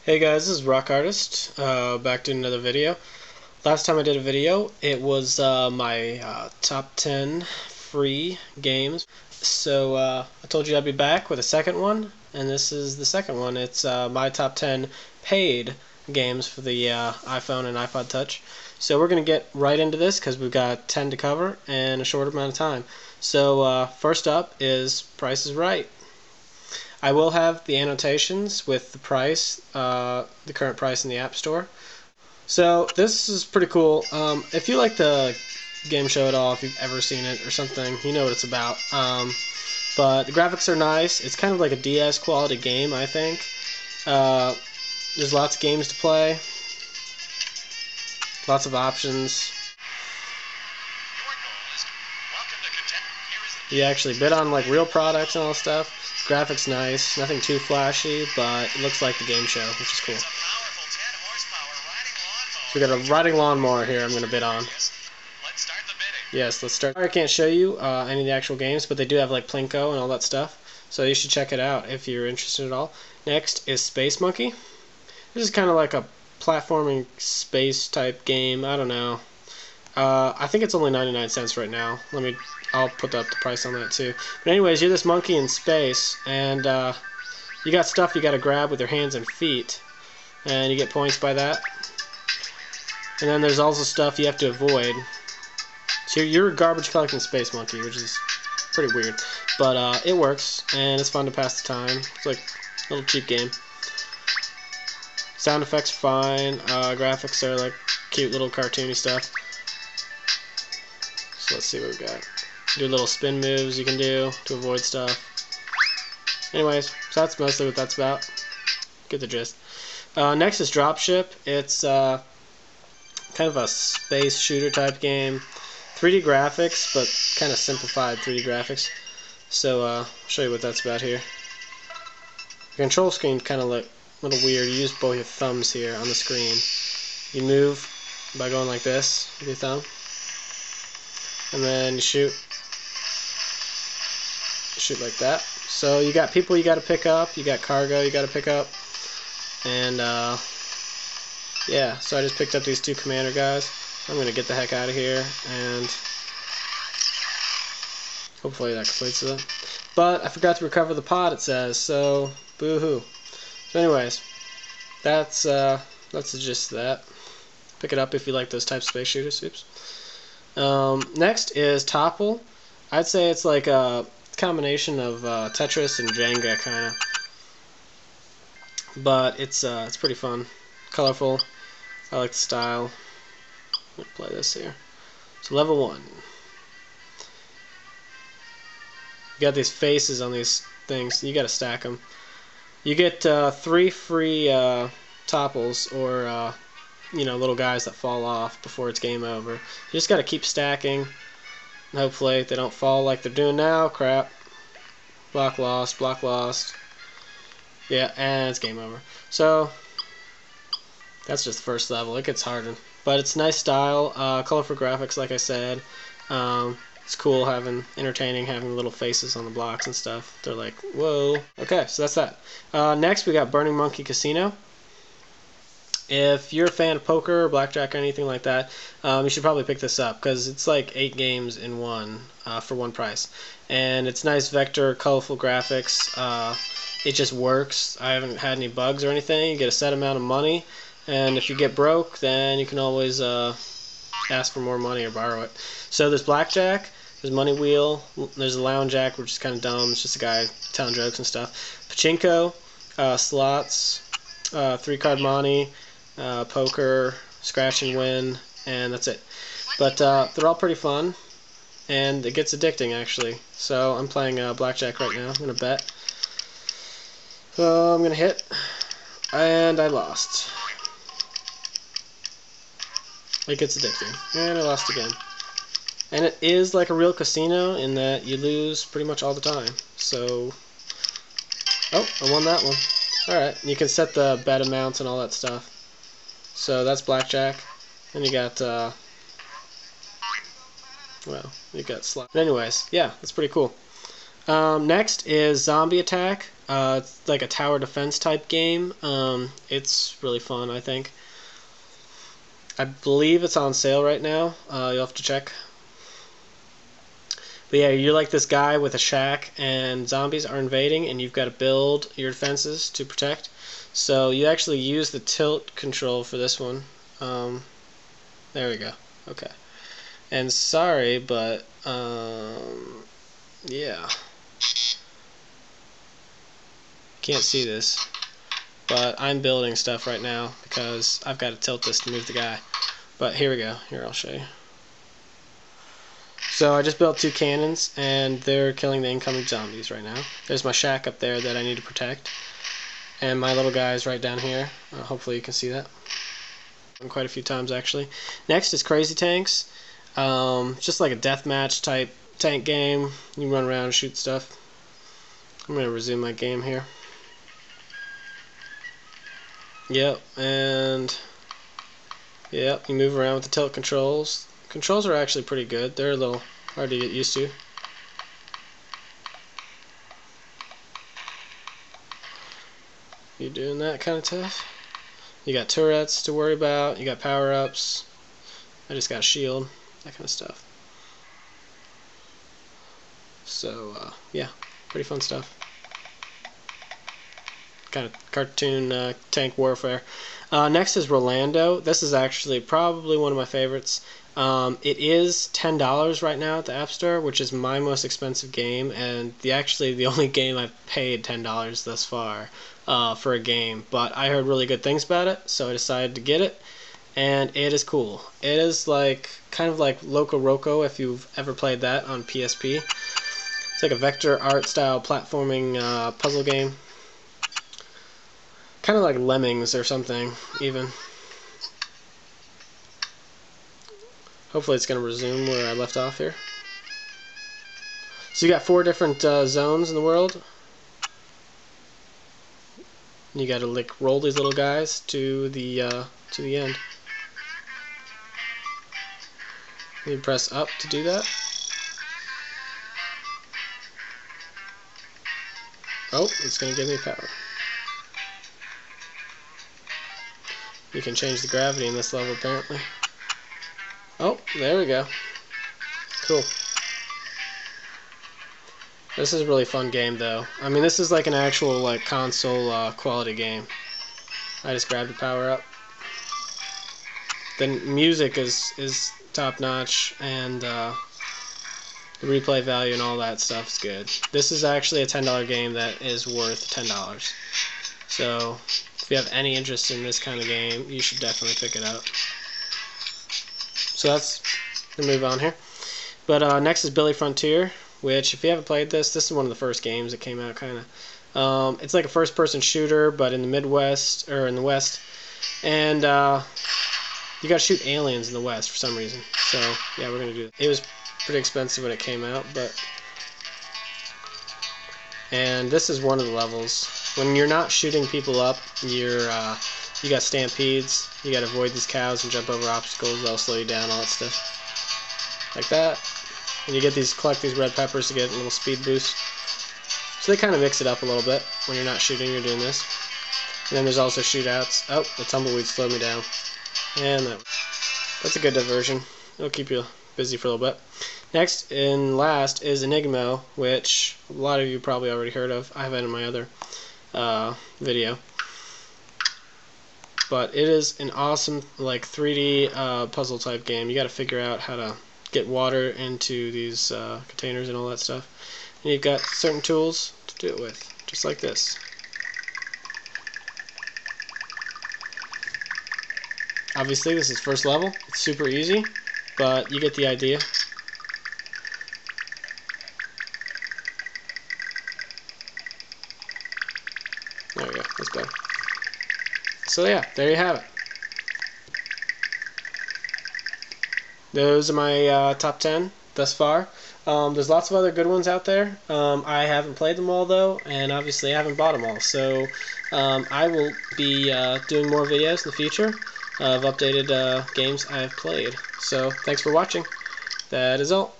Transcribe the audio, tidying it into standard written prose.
Hey guys, this is Rock Artist, back to another video. Last time I did a video, it was my top 10 free games. So I told you I'd be back with a second one, and this is the second one. It's my top 10 paid games for the iPhone and iPod Touch. So we're going to get right into this because we've got 10 to cover in a short amount of time. So first up is Price is Right. I will have the annotations with the price, the current price in the App Store. So this is pretty cool. If you like the game show at all, if you've ever seen it or something, you know what it's about. But the graphics are nice. It's kind of like a DS quality game, I think. There's lots of games to play, lots of options. You actually bid on like real products and all that stuff. Graphics nice, nothing too flashy, but it looks like the game show, which is cool. So we got a riding lawnmower here I'm going to bid on. Yes, let's start. I can't show you any of the actual games, but they do have like Plinko and all that stuff, so you should check it out if you're interested at all. Next is Space Monkey. This is kind of like a platforming space type game. I don't know. I think it's only 99 cents right now. I'll put up the price on that too. But anyways, you're this monkey in space, and you got stuff you got to grab with your hands and feet, and you get points by that. And then there's also stuff you have to avoid. So you're a garbage collecting space monkey, which is pretty weird, but it works, and it's fun to pass the time. It's like a little cheap game. Sound effects are fine. Graphics are like cute little cartoony stuff. So let's see what we got. Do little spin moves you can do to avoid stuff. Anyways, so that's mostly what that's about. Get the gist. Next is Dropship. It's kind of a space shooter type game. 3D graphics, but kind of simplified 3D graphics. So I'll show you what that's about here. The control screen kind of look a little weird. You use both your thumbs here on the screen. You move by going like this with your thumb. And then you shoot like that. So you got people you got to pick up, you got cargo you got to pick up, and yeah, so I just picked up these two commander guys. I'm going to get the heck out of here, and hopefully that completes it. But I forgot to recover the pod, it says, so boo-hoo. So anyways, that's the gist of that. Pick it up if you like those types of space shooters. Oops. Next is Topple. I'd say it's like a combination of Tetris and Jenga, kind of, but it's pretty fun, colorful. I like the style. Let me play this here. So level 1. You got these faces on these things. You got to stack them. You get 3 free topples, or you know, little guys that fall off before it's game over. You just got to keep stacking, and hopefully they don't fall like they're doing now. Crap. Block lost, block lost. Yeah, and it's game over. So that's just the first level. It gets harder, but it's nice style, colorful graphics, like I said. It's cool entertaining having little faces on the blocks and stuff. They're like, whoa. Okay, so that's that. Next we got Burning Monkey Casino. If you're a fan of poker or blackjack or anything like that, you should probably pick this up because it's like 8 games in one for one price. And it's nice vector, colorful graphics. It just works. I haven't had any bugs or anything. You get a set amount of money, and if you get broke, then you can always ask for more money or borrow it. So there's blackjack, there's money wheel, there's a lounge jack, which is kind of dumb. It's just a guy telling jokes and stuff. Pachinko, slots, 3-card money, poker, scratch and win, and that's it. But they're all pretty fun, and it gets addicting actually. So I'm playing blackjack right now. I'm gonna bet. So I'm gonna hit, and I lost. It gets addicting, and I lost again. And it is like a real casino in that you lose pretty much all the time. So, oh, I won that one. Alright, you can set the bet amounts and all that stuff. So that's blackjack. And you got, well, you got slot. But anyways, yeah, that's pretty cool. Next is Zombie Attack. It's like a tower defense type game. It's really fun, I think. I believe it's on sale right now. You'll have to check. But yeah, you're like this guy with a shack, and zombies are invading, and you've got to build your defenses to protect. So you actually use the tilt control for this one. There we go. Okay. And sorry, but yeah, can't see this, but I'm building stuff right now because I've got to tilt this to move the guy. But here we go. Here, I'll show you. So I just built 2 cannons, and they're killing the incoming zombies right now. There's my shack up there that I need to protect, and my little guy's right down here. Hopefully you can see that. Quite a few times actually. Next is Crazy Tanks. Just like a deathmatch type tank game. You run around and shoot stuff. I'm going to resume my game here. Yep, and yep, you move around with the tilt controls. Controls are actually pretty good. They're a little hard to get used to. You doing that kind of stuff? You got turrets to worry about. You got power-ups. I just got a shield. That kind of stuff. So, yeah, pretty fun stuff. Kind of cartoon tank warfare. Next is Rolando. This is actually probably one of my favorites. It is $10 right now at the App Store, which is my most expensive game, and actually the only game I've paid $10 thus far for a game. But I heard really good things about it, so I decided to get it, and it is cool. It is like kind of like Loco Roco if you've ever played that on PSP. It's like a vector art style platforming puzzle game. Kind of like Lemmings or something, even. Hopefully it's going to resume where I left off here. So you got 4 different zones in the world. You got to like roll these little guys to the end. You press up to do that. Oh, it's going to give me power. You can change the gravity in this level apparently. Oh, there we go. Cool. This is a really fun game though. I mean, this is like an actual like console quality game. I just grabbed the power up. The music is top notch, and the replay value and all that stuff is good. This is actually a $10 game that is worth $10. So if you have any interest in this kind of game, you should definitely pick it up. So that's the move on here. But next is Billy Frontier, which if you haven't played this is one of the first games that came out kind of. It's like a first-person shooter, but in the Midwest, or in the West, and you got to shoot aliens in the West for some reason. So yeah, we're gonna do it. It was pretty expensive when it came out, and this is one of the levels. When you're not shooting people up, you got stampedes. You got to avoid these cows and jump over obstacles. They'll slow you down, all that stuff, like that. And you collect these red peppers to get a little speed boost. So they kind of mix it up a little bit. When you're not shooting, you're doing this. And then there's also shootouts. Oh, the tumbleweed slowed me down. And that's a good diversion. It'll keep you busy for a little bit. Next and last is Enigmo, which a lot of you probably already heard of. I have it in my other video. But it is an awesome like 3D puzzle type game. You got to figure out how to get water into these containers and all that stuff. And you've got certain tools to do it with, just like this. Obviously this is first level. It's super easy, but you get the idea. There we go, that's better. So yeah, there you have it. Those are my top 10 thus far. There's lots of other good ones out there. I haven't played them all though, and obviously I haven't bought them all. So I will be doing more videos in the future of updated games I've played. So thanks for watching. That is all.